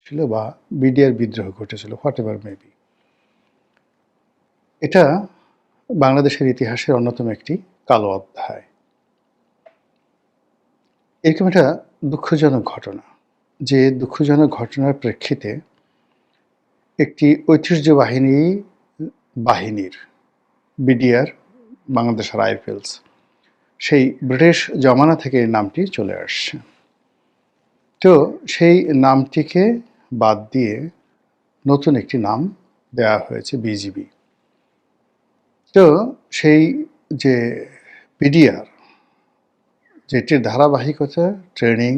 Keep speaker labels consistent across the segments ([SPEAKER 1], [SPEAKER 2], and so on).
[SPEAKER 1] ছিল বা বিডিআর বিদ্রোহ ঘটেছিল, হোয়াট এভার মেবি। এটা বাংলাদেশের ইতিহাসের অন্যতম একটি কালো অধ্যায়। এরকম একটা দুঃখজনক ঘটনা, যে দুঃখজনক ঘটনার প্রেক্ষিতে একটি বাহিনীর বিডিআর, বাংলাদেশ রাইফেলস, সেই ব্রিটিশ জমানা থেকে এই নামটি চলে আসছে। তো সেই নামটিকে বাদ দিয়ে নতুন একটি নাম দেওয়া হয়েছে বিজিবি। তো সেই যে বিডিআর, যেটির ধারাবাহিকতা, ট্রেনিং,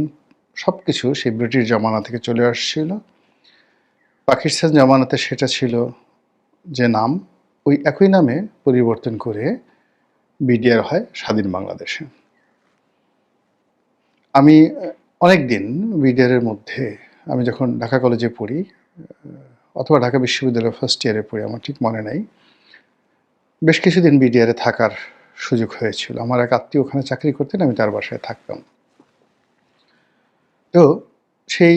[SPEAKER 1] সব কিছু সেই ব্রিটিশ জমানা থেকে চলে আসছিল। পাকিস্তান জমানাতে সেটা ছিল যে নাম, ওই একই নামে পরিবর্তন করে বিডিআর হয় স্বাধীন বাংলাদেশে। আমি অনেক দিন বিডিআরের মধ্যে, আমি যখন ঢাকা কলেজে পড়ি অথবা ঢাকা বিশ্ববিদ্যালয়ের ফার্স্ট ইয়ারে পড়ি, আমার ঠিক মনে নাই, বেশ কিছুদিন বিডিআরে থাকার সুযোগ হয়েছিল। আমার এক আত্মীয় ওখানে চাকরি করতেন, আমি তার বাসায় থাকতাম। তো সেই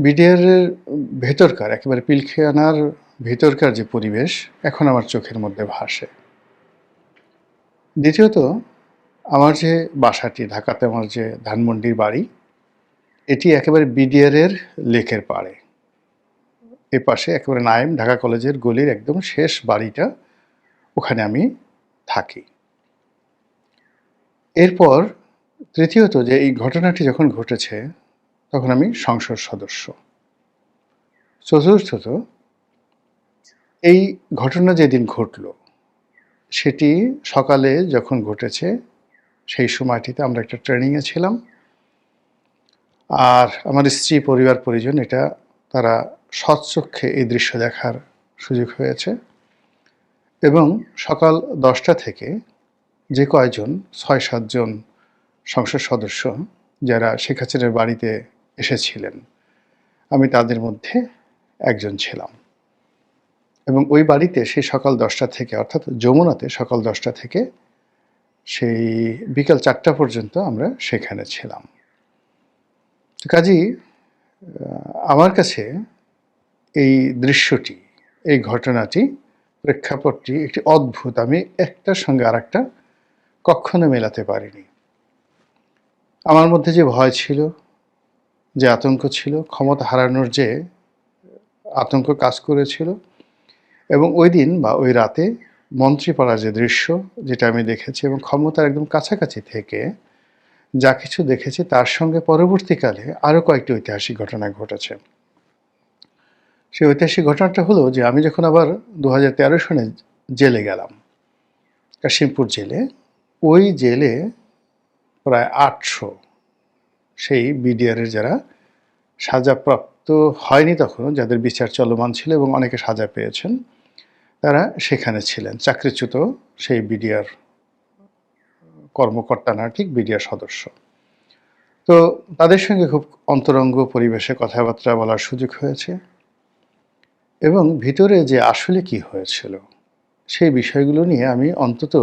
[SPEAKER 1] বিডিআরের ভেতরকার, একেবারে পিলখানার ভেতরকার যে পরিবেশ এখন আমার চোখের মধ্যে ভাসে। দ্বিতীয়ত, আমার যে বাসাটি ঢাকাতে, আমার যে ধানমন্ডির বাড়ি, এটি একেবারে বিডিআরের লেকের পাড়ে। এ পাশে একেবারে নাইম ঢাকা কলেজের গলির একদম শেষ বাড়িটা, ওখানে আমি থাকি। এরপর তৃতীয়ত, যে এই ঘটনাটি যখন ঘটেছে তখন আমি সংসদ সদস্য। চতুর্থত, এই ঘটনা যেদিন ঘটল সেটি সকালে যখন ঘটেছে, সেই সময়টিতে আমরা একটা ট্রেনিংয়ে ছিলাম। আর আমার স্ত্রী, পরিবার পরিজন, এটা তারা সৎচক্ষে এই দৃশ্য দেখার সুযোগ হয়েছে। এবং সকাল 10টা থেকে যে কয়জন 6-7 জন সংসদ সদস্য যারা শেখ হাসিনার বাড়িতে এসেছিলেন, আমি তাদের মধ্যে একজন ছিলাম। এবং ওই বাড়িতে সেই সকাল 10টা থেকে, অর্থাৎ যমুনাতে সকাল 10টা থেকে সেই বিকাল 4টা পর্যন্ত আমরা সেখানে ছিলাম। কাজেই আমার কাছে এই দৃশ্যটি, এই ঘটনাটি, প্রেক্ষাপটটি একটি অদ্ভুত। আমি একটার সঙ্গে আর একটা কখনো মেলাতে পারিনি। আমার মধ্যে যে ভয় ছিল, যে আতঙ্ক ছিল, ক্ষমতা হারানোর যে আতঙ্ক কাজ করেছিল, এবং ওই দিন বা ওই রাতে মন্ত্রীপাড়ার যে দৃশ্য, যেটা আমি দেখেছি, এবং ক্ষমতার একদম কাছাকাছি থেকে যা কিছু দেখেছি, তার সঙ্গে পরবর্তীকালে আরও কয়েকটি ঐতিহাসিক ঘটনা ঘটেছে। সেই ঐতিহাসিক ঘটনাটা হলো যে আমি যখন আবার 2013 সনে জেলে গেলাম, কাশিমপুর জেলে, ওই জেলে প্রায় 800 সেই বিডিআরের যারা সাজাপ্রাপ্ত হয়নি তখনও, যাদের বিচার চলমান ছিল এবং অনেকে সাজা পেয়েছেন, তারা সেখানে ছিলেন, চাকরিচ্যুত সেই বিডিআর কর্মকর্তা না, ঠিক বিডিআর সদস্য। তো তাদের সঙ্গে খুব অন্তরঙ্গ পরিবেশে কথাবার্তা বলার সুযোগ হয়েছে, এবং ভিতরে যে আসলে কি হয়েছিল সেই বিষয়গুলো নিয়ে আমি অন্তত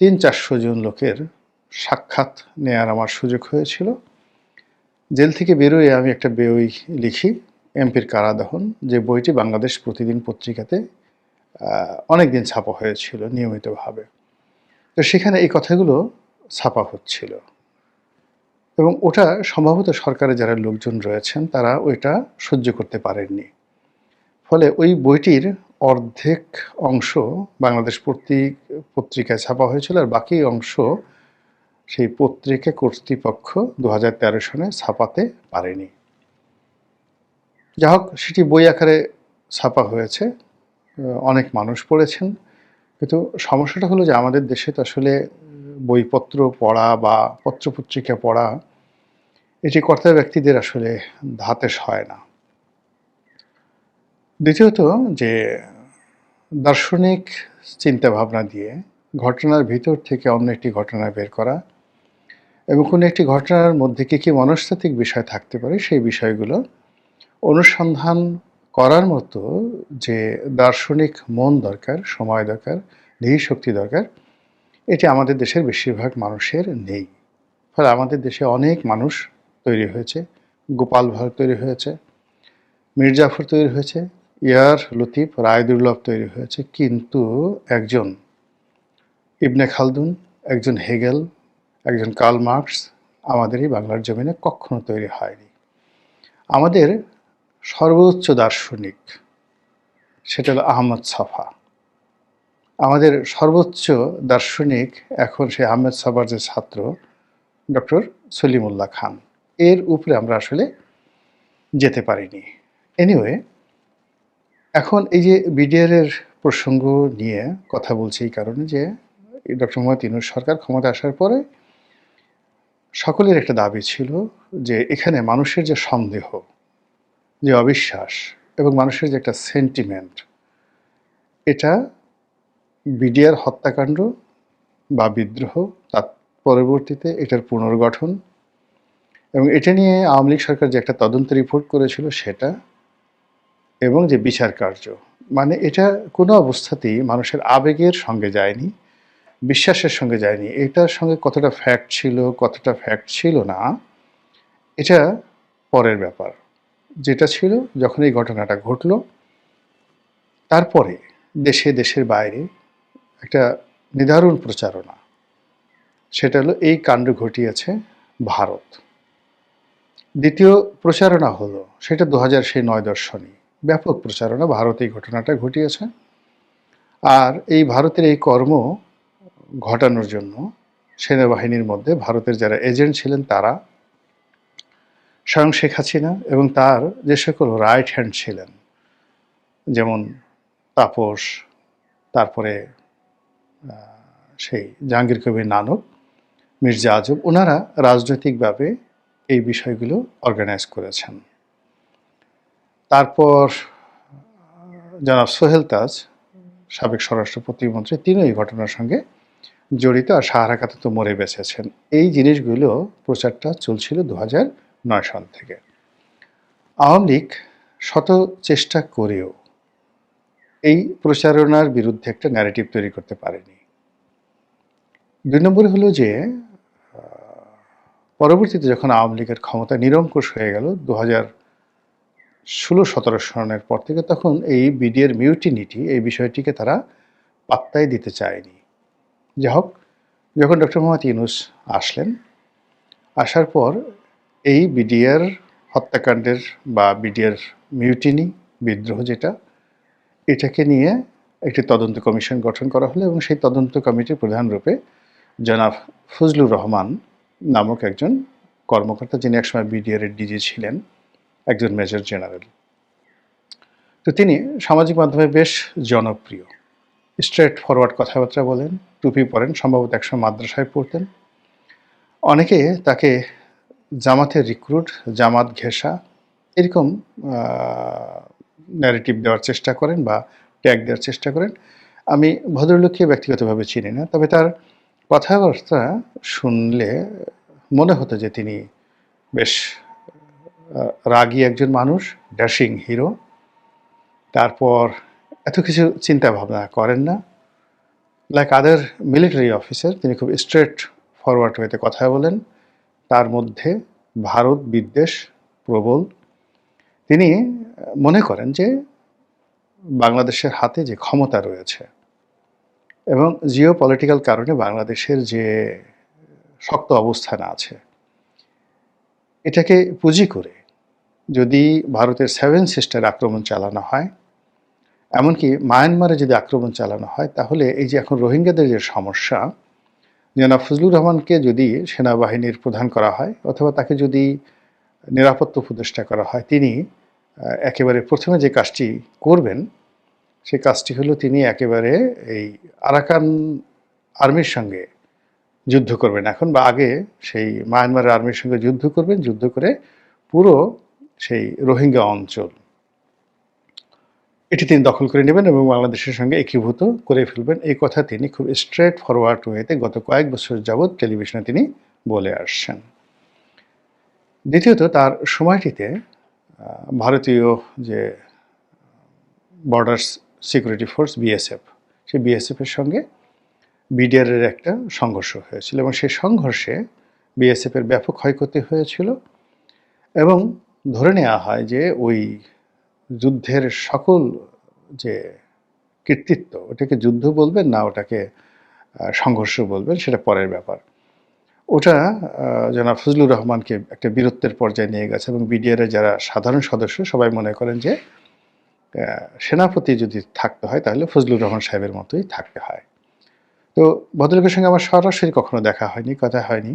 [SPEAKER 1] 300-400 জন লোকের সাক্ষাৎ নেয়ার আমার সুযোগ হয়েছিল। জেল থেকে বেরোয় আমি একটা বই লিখি, এমপির কারাদহন, যে বইটি বাংলাদেশ প্রতিদিন পত্রিকাতে অনেক দিন ছাপা হয়েছিল নিয়মিতভাবে। তো সেখানে এই কথাগুলো ছাপা হচ্ছিল, এবং ওটা সম্ভবত সরকারের যারা লোকজন রয়েছেন তারা ওইটা সহ্য করতে পারেননি। ফলে ওই বইটির অর্ধেক অংশ বাংলাদেশ পত্রিকায় ছাপা হয়েছিল, আর বাকি অংশ সেই পত্রিকা কর্তৃপক্ষ 2013 সনে ছাপাতে পারেনি। যা হোক, সেটি বই আকারে ছাপা হয়েছে, অনেক মানুষ পড়েছেন। কিন্তু সমস্যাটা হলো যে আমাদের দেশে তো আসলে বইপত্র পড়া বা পত্রপত্রিকা পড়া, এটি কর্তা ব্যক্তিদের আসলে ধাতে হয় না। দ্বিতীয়ত, যে দার্শনিক চিন্তাভাবনা দিয়ে ঘটনার ভিতর থেকে অন্য একটি ঘটনা বের করা, এবং কোনো একটি ঘটনার মধ্যে কী কী মনস্তাত্ত্বিক বিষয় থাকতে পারে সেই বিষয়গুলো অনুসন্ধান করার মতো যে দার্শনিক মন দরকার, সময় দরকার, ধীর শক্তি দরকার, এটি আমাদের দেশের বেশিরভাগ মানুষের নেই। ফলে আমাদের দেশে অনেক মানুষ তৈরি হয়েছে গোপাল ভাঁড় তৈরি হয়েছে, মীর জাফর তৈরি হয়েছে, ইয়ার লতিফ, রায়দুর্লভ তৈরি হয়েছে, কিন্তু একজন ইবনে খালদুন, একজন হেগেল, একজন কার্ল মার্কস আমাদের এই বাংলার জমিনে কখনো তৈরি হয়নি। আমাদের সর্বোচ্চ দার্শনিক সেটা হলো আহমদ ছফা। আমাদের সর্বোচ্চ দার্শনিক এখন সেই আহমেদ ছফার যে ছাত্র ডক্টর সলিমুল্লাহ খান, এর উপরে আমরা আসলে যেতে পারিনি। এনিওয়ে, এখন এই যে বিডিআরের প্রসঙ্গ নিয়ে কথা বলছি এই কারণে যে ডক্টর মোহাম্মদ ইউনূস সরকার ক্ষমতা আসার পরে সকলের একটা দাবি ছিল যে এখানে মানুষের যে সন্দেহ, যে অবিশ্বাস এবং মানুষের যে একটা সেন্টিমেন্ট, এটা বিডিআর হত্যাকাণ্ড বা বিদ্রোহ, তার পরবর্তীতে এটার পুনর্গঠন এবং এটা নিয়ে আওয়ামী লীগ সরকার যে একটা তদন্ত রিপোর্ট করেছিল সেটা, এবং যে বিচার কার্য, মানে এটা কোনো অবস্থাতেই মানুষের আবেগের সঙ্গে যায়নি, বিশ্বাসের সঙ্গে যায়নি। এটার সঙ্গে কতটা ফ্যাক্ট ছিল, কতটা ফ্যাক্ট ছিল না, এটা পরের ব্যাপার। যেটা ছিল, যখন এই ঘটনাটা ঘটল, তারপরে দেশে দেশের বাইরে একটা নিদারুণ প্রচারণা, সেটা হলো এই কাণ্ড ঘটিয়েছে ভারত। দ্বিতীয় প্রচারণা হলো সেটা 2009 দর্শনে ব্যাপক প্রচারণা, ভারত এই ঘটনাটা ঘটিয়েছে। আর এই ভারতের এই কর্ম ঘটানোর জন্য সেনাবাহিনীর মধ্যে ভারতের যারা এজেন্ট ছিলেন তারা, স্বয়ং শেখ হাসিনা এবং তার যে সকল রাইট হ্যান্ড ছিলেন, যেমন তাপস, তারপরে সেই জাহাঙ্গীর কবির নানক, মির্জা আজম, ওনারা রাজনৈতিকভাবে এই বিষয়গুলো অর্গানাইজ করেছেন। তারপর জনাব সোহেল তাজ, সাবেক স্বরাষ্ট্র প্রতিমন্ত্রী, তিনি এই ঘটনার সঙ্গে জড়িত, আর সাহারাকাতে তো মরে বেঁচেছেন। এই জিনিসগুলো প্রচারটা চলছিল 2009 সাল থেকে। আওয়ামী লীগ শত চেষ্টা করেও এই প্রচারণার বিরুদ্ধে একটা ন্যারেটিভ তৈরি করতে পারেনি। 2 নম্বরে হলো যে পরবর্তীতে যখন আওয়ামী লীগের ক্ষমতা নিরঙ্কুশ হয়ে গেল 2016-17 সনের পর থেকে, তখন এই বিডিআর মিউটিনিটি, এই বিষয়টিকে তারা পাত্তাই দিতে চায়নি। যাই হোক, যখন ডক্টর মোহাম্মদ ইউনূস আসলেন, আসার পর এই বিডিআর হত্যাকাণ্ডের বা বিডিআর মিউটিনি, বিদ্রোহ যেটা, এটাকে নিয়ে একটি তদন্ত কমিশন গঠন করা হলো এবং সেই তদন্ত কমিটির প্রধান রূপে জনাব ফজলুর রহমান নামক একজন কর্মকর্তা, যিনি একসময় বিডিআরের ডিজি ছিলেন, একজন মেজর জেনারেল। তো তিনি সামাজিক মাধ্যমে বেশ জনপ্রিয়, স্ট্রেট ফরওয়ার্ড কথাবার্তা বলেন, টুপি পরেন, সম্ভবত একসময় মাদ্রাসায় পড়তেন। অনেকে তাকে জামাতের রিক্রুট, জামাত ঘেঁষা, এরকম ন্যারেটিভ দেওয়ার চেষ্টা করেন বা ট্যাগ দেওয়ার চেষ্টা করেন। আমি ভদ্রলোককে ব্যক্তিগতভাবে চিনি না, তবে তার কথাবার্তা শুনলে মনে হতো যে তিনি বেশ রাগী একজন মানুষ, ড্যাশিং হিরো। তারপর এত কিছু চিন্তা ভাবনা করেন না, লাইক আদার মিলিটারি অফিসার। তিনি খুব স্ট্রেট ফরওয়ার্ড ওয়েতে কথা বলেন, তার মধ্যে ভারত বিদ্বেষ প্রবল। তিনি মনে করেন যে বাংলাদেশের হাতে যে ক্ষমতা রয়েছে এবং জিও পলিটিক্যাল কারণে বাংলাদেশের যে শক্ত অবস্থান আছে, এটাকে পুঁজি করে যদি ভারতের 7 সিস্টার আক্রমণ চালানো হয়, এমনকি মায়ানমারে যদি আক্রমণ চালানো হয়, তাহলে এই যে এখন রোহিঙ্গাদের যে সমস্যা, জনাব ফজলুর রহমানকে যদি সেনাবাহিনীর প্রধান করা হয় অথবা তাকে যদি নিরাপত্তা উপদেষ্টা করা হয়, তিনি একেবারে প্রথমে যে কাজটি করবেন সেই কাজটি হলো তিনি একেবারে এই আরাকান আর্মির সঙ্গে যুদ্ধ করবেন এখন, বা আগে সেই মায়ানমারের আর্মির সঙ্গে যুদ্ধ করবেন, যুদ্ধ করে পুরো সেই রোহিঙ্গা অঞ্চল এটি তিনি দখল করে নেবেন এবং বাংলাদেশের সঙ্গে একীভূত করে ফেলবেন। এই কথা তিনি খুব স্ট্রেট ফরওয়ার্ড ওয়েতে গত কয়েক বছর যাবৎ টেলিভিশনে তিনি বলে আসছেন। দ্বিতীয়ত, তার সময়টিতে ভারতীয় যে বর্ডার সিকিউরিটি ফোর্স বিএসএফ, সেই বিএসএফের সঙ্গে বিডিআরের একটা সংঘর্ষ হয়েছিল এবং সেই সংঘর্ষে বিএসএফের ব্যাপক ক্ষয়ক্ষতি হয়েছিল এবং ধরে নেওয়া হয় যে ওই যুদ্ধের সকল যে কৃতিত্ব, ওটাকে যুদ্ধ বলবেন না ওটাকে সংঘর্ষ বলবেন সেটা পরের ব্যাপার। ওটা জনাব ফজলুর রহমানকে একটা বীরত্বের পর্যায়ে নিয়ে গেছে এবং বিডিআর এর যারা সাধারণ সদস্য সবাই মনে করেন যে সেনাপতি যদি থাকতে হয় তাহলে ফজলুর রহমান সাহেবের মতোই থাকতে হয়। তো ভদ্রলোকের সঙ্গে আমার সরাসরি কখনো দেখা হয়নি, কথা হয়নি।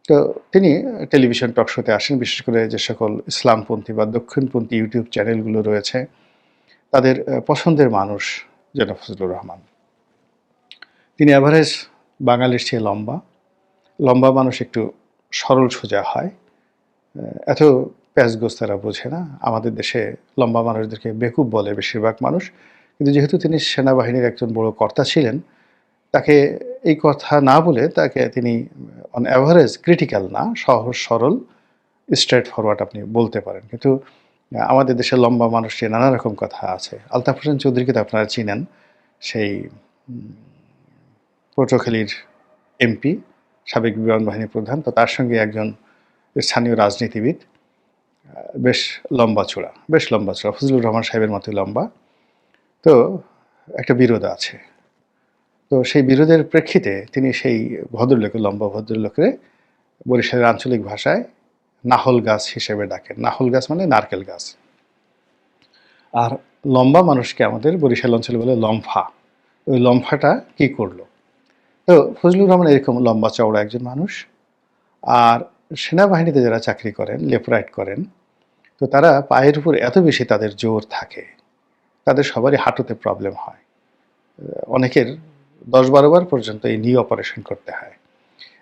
[SPEAKER 1] তো তিনি টেলিভিশন টক শোতে আসেন, বিশেষ করে যে সকল ইসলামপন্থী বা দক্ষিণপন্থী ইউটিউব চ্যানেলগুলো রয়েছে তাদের পছন্দের মানুষ জনাব ফজলুর রহমান। তিনি এভারেজ বাঙালির চেয়ে লম্বা। লম্বা মানুষ একটু সরল সোজা হয়। এত প্যাঁচগোছ তারা বোঝে না। আমাদের দেশে লম্বা মানুষদেরকে বেকুব বলে বেশিরভাগ মানুষ। কিন্তু যেহেতু তিনি সেনাবাহিনীর একজন বড় কর্তা ছিলেন, তাকে এই কথা না বলে তাকে তিনি অন এভারেজ ক্রিটিক্যাল না, সহজ সরল স্ট্রেট ফরওয়ার্ড আপনি বলতে পারেন। কিন্তু আমাদের দেশের লম্বা মানুষের নানা রকম কথা আছে। আলতাফ হোসেন চৌধুরীকে তো আপনারা চিনেন, সেই পটুয়াখালীর এমপি, সাবেক বিমান বাহিনী প্রধান। তো তার সঙ্গে একজন স্থানীয় রাজনীতিবিদ, বেশ লম্বা চূড়া, বেশ লম্বা চূড়া, ফজলুর রহমান সাহেবের মতোই লম্বা। তো একটা বিরোধ আছে। তো সেই বিরোধের প্রেক্ষিতে তিনি সেই ভদ্রলোকে, লম্বা ভদ্রলোকে বরিশালের আঞ্চলিক ভাষায় নাহল গাছ হিসেবে ডাকেন। নাহল গাছ মানে নারকেল গাছ। আর লম্বা মানুষকে আমাদের বরিশাল অঞ্চলে বলে লম্ফা। ওই লম্ফাটা কি করলো? তো ফজলুর রহমান এরকম লম্বা চওড়া একজন মানুষ। আর সেনাবাহিনীতে যারা চাকরি করেন, লেফট করেন, তো তারা পায়ের উপর এত বেশি তাদের জোর থাকে, তাদের সবারই হাঁটুতে প্রবলেম হয়। অনেকের 10-12 বার পর্যন্ত এই নি অপারেশন করতে হয়।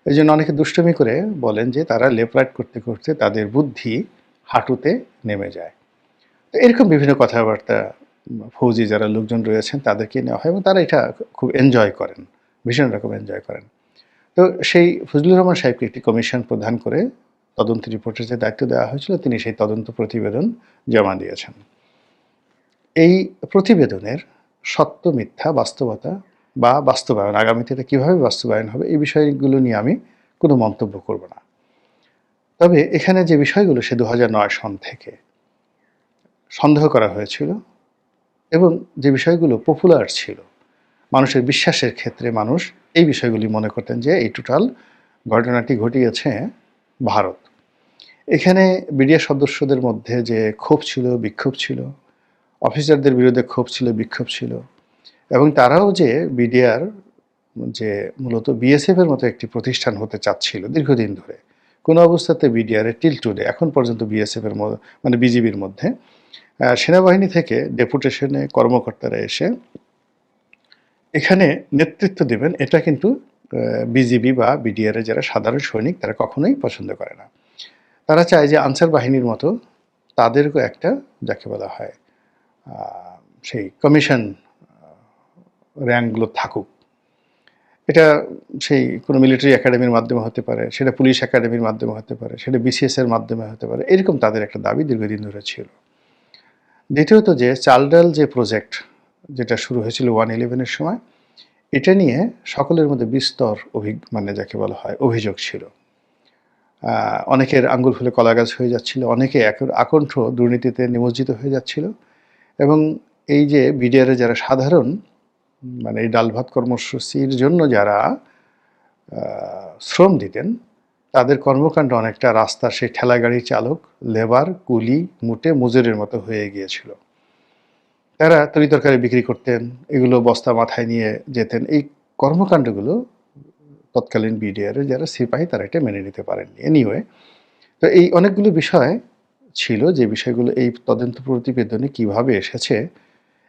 [SPEAKER 1] এই জন্য অনেকে দুষ্টুমি করে বলেন যে তারা লেফট করতে করতে তাদের বুদ্ধি হাঁটুতে নেমে যায়। তো এরকম বিভিন্ন কথাবার্তা ফৌজি যারা লোকজন রয়েছেন তাদেরকে নেওয়া হয় এবং তারা এটা খুব এনজয় করেন, ভীষণ রকম এনজয় করেন। তো সেই ফজলুর রহমান সাহেবকে একটি কমিশন প্রদান করে তদন্ত রিপোর্টের যে দায়িত্ব দেওয়া হয়েছিল, তিনি সেই তদন্ত প্রতিবেদন জমা দিয়েছেন। এই প্রতিবেদনের সত্য মিথ্যা, বাস্তবতা বা বাস্তবায়ন, আগামীতে এটা কীভাবে বাস্তবায়ন হবে, এই বিষয়গুলো নিয়ে আমি কোনো মন্তব্য করব না। তবে এখানে যে বিষয়গুলো সে 2009 সন থেকে সন্দেহ করা হয়েছিল এবং যে বিষয়গুলো পপুলার ছিল, মানুষের বিশ্বাসের ক্ষেত্রে মানুষ এই বিষয়গুলি মনে করতেন যে এই টোটাল ঘটনাটি ঘটিয়েছে ভারত। এখানে বিডিআর সদস্যদের মধ্যে যে ক্ষোভ ছিল, বিক্ষোভ ছিল, অফিসারদের বিরুদ্ধে ক্ষোভ ছিল, বিক্ষোভ ছিল এবং তারাও যে বিডিআর যে মূলত বিএসএফ এর মতো একটি প্রতিষ্ঠান হতে চাচ্ছিল দীর্ঘদিন ধরে, কোনো অবস্থাতে বিডিআর এর টিল টুডে এখন পর্যন্ত বিএসএফ এর মানে বিজিবির মধ্যে সেনাবাহিনী থেকে ডেপুটেশনে কর্মকর্তারা এসে এখানে নেতৃত্ব দেবেন, এটা কিন্তু বিজিবি বা বিডিআর এর যারা সাধারণ সৈনিক তারা কখনোই পছন্দ করে না। তারা চায় যে আনসার বাহিনীর মতো তাদেরও একটা, যাকে বলা হয় সেই কমিশন র্যাঙ্কগুলো থাকুক। এটা সেই কোনো মিলিটারি একাডেমির মাধ্যমে হতে পারে, সেটা পুলিশ একাডেমির মাধ্যমে হতে পারে, সেটা বিসিএস এর মাধ্যমে হতে পারে। এরকম তাদের একটা দাবি দীর্ঘদিন ধরে ছিল। দ্বিতীয়ত যে চাল ডাল যে প্রজেক্ট যেটা শুরু হয়েছিল 111 এর সময়, এটা নিয়ে সকলের মধ্যে বিস্তর মানে যাকে বলা হয় অভিযোগ ছিল। অনেকের আঙ্গুল ফুলে কলাগাছ হয়ে যাচ্ছিল, অনেকে আকণ্ঠ দুর্নীতিতে নিমজ্জিত হয়ে যাচ্ছিল এবং এই যে বিডিআর যারা সাধারণ মানে এই ডাল ভাত কর্মসূচির জন্য যারা শ্রম দিতেন, তাদের কর্মকাণ্ড অনেকটা রাস্তার সেই ঠেলাগাড়ি চালক, লেবার, কুলি, মুটে মজুরের মতো হয়ে গিয়েছিল। তারা তরিতরকারি বিক্রি করতেন, এগুলো বস্তা মাথায় নিয়ে যেতেন। এই কর্মকাণ্ডগুলো তৎকালীন বিডিআরের যারা সিপাহী তারা এটা মেনে নিতে পারেননি। এনিওয়ে, তো এই অনেকগুলো বিষয় ছিল যে বিষয়গুলো এই তদন্ত প্রতিবেদনে কিভাবে এসেছে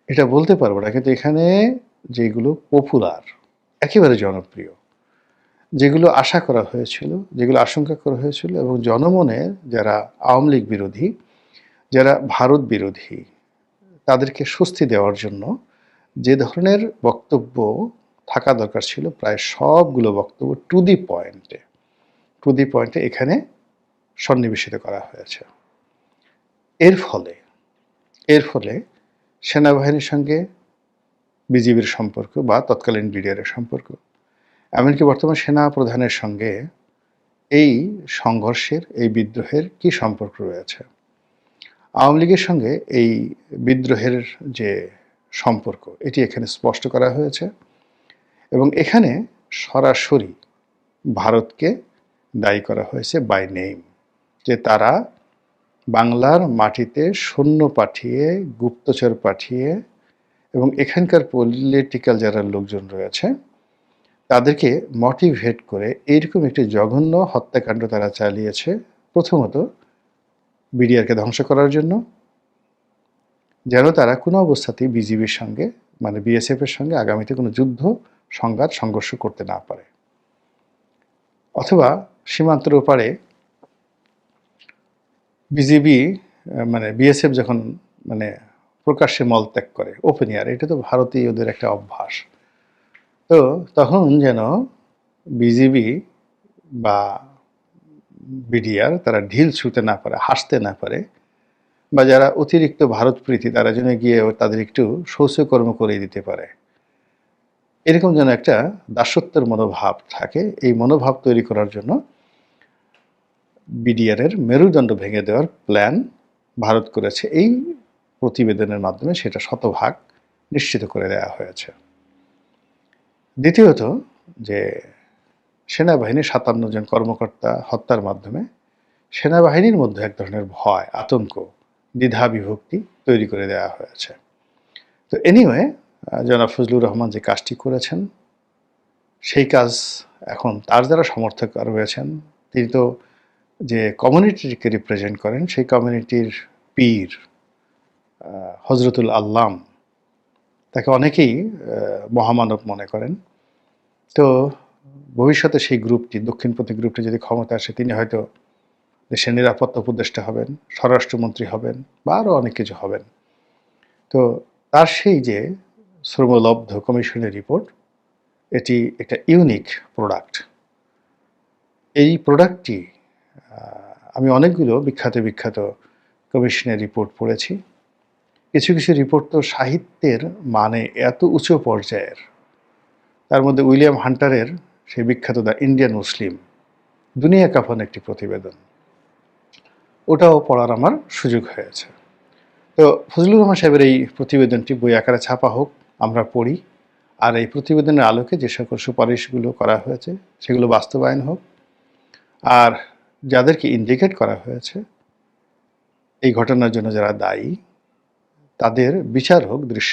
[SPEAKER 1] এটা বলতে পারবো না, কিন্তু এখানে যেগুলো পপুলার, একেবারে জনপ্রিয়, যেগুলো আশা করা হয়েছিল, যেগুলো আশঙ্কা করা হয়েছিল এবং জনমনে যারা আওয়ামী লীগ বিরোধী, যারা ভারত বিরোধী, তাদেরকে স্বস্তি দেওয়ার জন্য যে ধরনের বক্তব্য থাকা দরকার ছিল, প্রায় সবগুলো বক্তব্য টু দি পয়েন্টে এখানে সন্নিবেশিত করা হয়েছে। এর ফলে সেনাবাহিনীর সঙ্গে বিজিবির সম্পর্ক বা তৎকালীন বিডিআরের সম্পর্ক, এমনকি বর্তমান সেনা প্রধানের সঙ্গে এই সংঘর্ষের, এই বিদ্রোহের কি সম্পর্ক রয়েছে? আওয়ামী লীগের সঙ্গে এই বিদ্রোহের যে সম্পর্ক, এটি এখানে স্পষ্ট করা হয়েছে এবং এখানে সরাসরি ভারতকে দায়ী করা হয়েছে বাই নেম, যে তারা বাংলার মাটিতে সৈন্য পাঠিয়ে, গুপ্তচর পাঠিয়ে এবং এখানকার পলিটিক্যাল যারা লোকজন রয়েছে তাদেরকে মোটিভেট করে এইরকম একটি জঘন্য হত্যাকাণ্ড তারা চালিয়েছে। প্রথমত বিডিআরকে ধ্বংস করার জন্য, যেন তারা কোনো অবস্থাতেই বিজিবির সঙ্গে, মানে বিএসএফ এর সঙ্গে আগামীতে কোনো যুদ্ধ, সংঘাত, সংঘর্ষ করতে না পারে, অথবা সীমান্তের ওপারে বিজিবি মানে বিএসএফ যখন মানে প্রকাশ্যে মলত্যাগ করে, ওপেন এয়ার, এটা তো ভারতীয়দের একটা অভ্যাস, তো তখন যেন বিজিবি বা বিডিআর তারা ঢিল ছুঁতে না পারে, হাসতে না পারে, বা যারা অতিরিক্ত ভারত প্রীতি তারা যেন গিয়ে তাদের একটু শৌচকর্ম করে দিতে পারে, এরকম যেন একটা দাসত্বের মনোভাব থাকে। এই মনোভাব তৈরি করার জন্য বিডিআরের মেরুদণ্ড ভেঙে দেওয়ার প্ল্যান ভারত করেছে। এই প্রতিবেদনের মাধ্যমে সেটা শতভাগ নিশ্চিত করে দেওয়া হয়েছে। দ্বিতীয়ত, যে সেনাবাহিনীর ৫৭ জন কর্মকর্তা হত্যার মাধ্যমে সেনাবাহিনীর মধ্যে এক ধরনের ভয়, আতঙ্ক, দ্বিধা বিভক্তি তৈরি করে দেওয়া হয়েছে। তো এনিওয়ে, জনাব ফজলুর রহমান যে কাজটি করেছেন, সেই কাজ এখন তার যারা সমর্থক রয়েছেন, তিনি তো যে কমিউনিটিকে রিপ্রেজেন্ট করেন, সেই কমিউনিটির পীর হজরতুল আল্লাম, তাকে অনেকেই মহামানব মনে করেন। তো ভবিষ্যতে সেই গ্রুপটি, দক্ষিণপন্থী গ্রুপটি যদি ক্ষমতা আসে, তিনি হয়তো দেশের নিরাপত্তা উপদেষ্টা হবেন, স্বরাষ্ট্রমন্ত্রী হবেন, বা আরও অনেক কিছু হবেন। তো তার সেই যে শ্রমলব্ধ কমিশনের রিপোর্ট, এটি একটা ইউনিক প্রোডাক্ট। এই প্রোডাক্টটি আমি অনেকগুলো বিখ্যাত কমিশনের রিপোর্ট পড়েছি। কিছু কিছু রিপোর্ট তো সাহিত্যের মানে এত উঁচু পর্যায়ের, তার মধ্যে উইলিয়াম হান্টারের সেই বিখ্যাত দ্য ইন্ডিয়ান মুসলিম, দুনিয়া কাঁপানো একটি প্রতিবেদন, ওটাও পড়ার আমার সুযোগ হয়েছে। তো ফজলুর রহমান সাহেবের এই প্রতিবেদনটি বই আকারে ছাপা হোক, আমরা পড়ি, আর এই প্রতিবেদনের আলোকে যে সকল সুপারিশগুলো করা হয়েছে সেগুলো বাস্তবায়ন হোক, আর যাদেরকে ইন্ডিকেট করা হয়েছে এই ঘটনার জন্য যারা দায়ী, তাদের বিচার হোক দৃশ্য